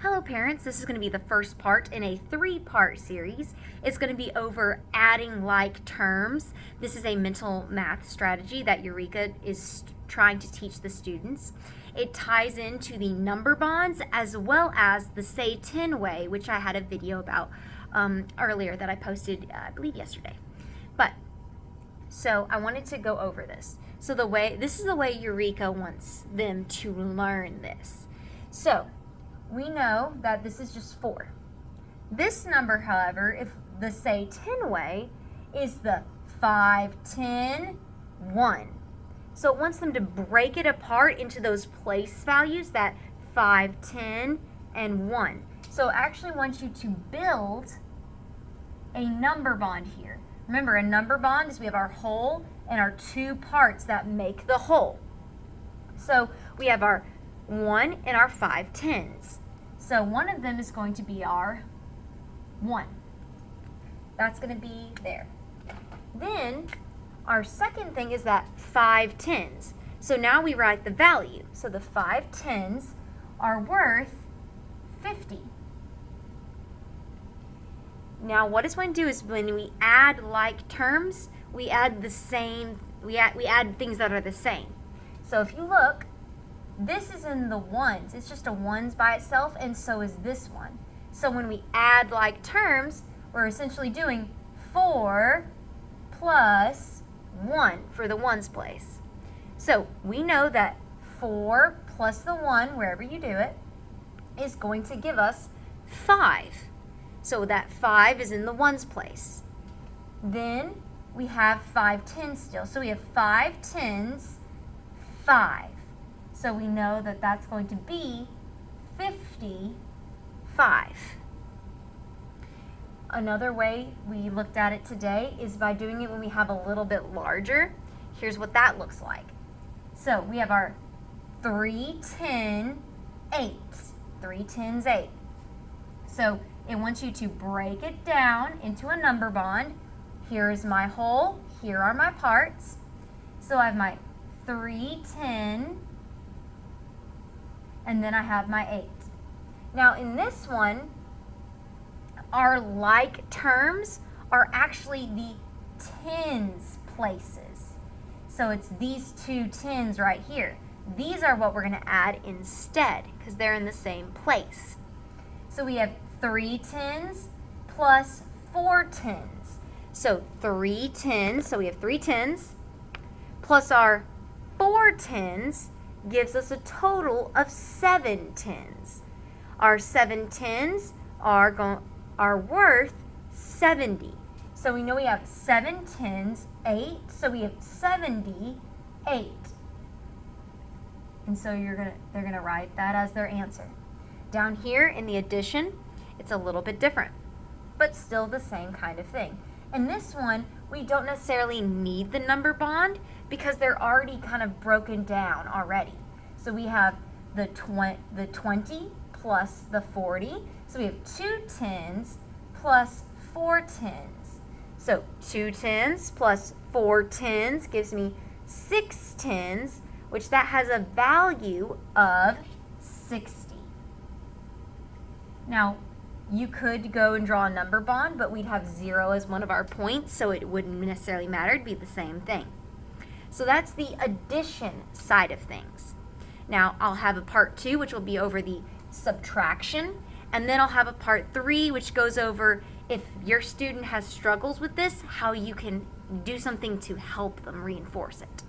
Hello parents, this is going to be the first part in a 3-part series. It's going to be over adding like terms. This is a mental math strategy that Eureka is trying to teach the students. It ties into the number bonds as well as the say 10 way, which I had a video about earlier that I posted, I believe yesterday. So I wanted to go over this. So this is the way Eureka wants them to learn this. So we know that this is just 4. This number, however, if the say 10 way, is the 5, 10, 1. So it wants them to break it apart into those place values, that 5, 10, and 1. So it actually wants you to build a number bond here. Remember, a number bond is we have our whole and our 2 parts that make the whole. So we have our 1 and our 5 tens. So one of them is going to be our 1. That's going to be there. Then our second thing is that 5 tens. So now we write the value. So the 5 tens are worth 50. Now what it's going to do is when we add like terms, we add the same, we add things that are the same. So if you look, this is in the ones. It's just a ones by itself, and so is this one. So when we add like terms, we're essentially doing 4 plus 1 for the ones place. So we know that 4 plus the 1, wherever you do it, is going to give us 5. So that 5 is in the ones place. Then we have 5 tens still. So we have 5 tens, 5. So we know that that's going to be 55. Another way we looked at it today is by doing it when we have a little bit larger. Here's what that looks like. So we have our 3, 10, 8. 3 tens, 8. So it wants you to break it down into a number bond. Here is my whole, here are my parts. So I have my 3, 10, and then I have my 8. Now in this one, our like terms are actually the tens places. So it's these 2 tens right here. These are what we're going to add instead because they're in the same place. So we have 3 tens plus 4 tens. So 3 tens, so we have 3 tens plus our 4 tens gives us a total of 7 tens. Our 7 tens are worth 70. So we know we have 7 tens, 8, so we have 78. And so they're gonna write that as their answer. Down here in the addition, it's a little bit different, but still the same kind of thing. In this one, we don't necessarily need the number bond because they're already kind of broken down already. So we have the 20 plus the 40. So we have 2 tens plus 4 tens. So 2 tens plus 4 tens gives me 6 tens, which that has a value of 60. Now, you could go and draw a number bond, but we'd have 0 as one of our points, so it wouldn't necessarily matter. It'd be the same thing. So that's the addition side of things. Now, I'll have a part 2, which will be over the subtraction, and then I'll have a part 3, which goes over if your student has struggles with this, how you can do something to help them reinforce it.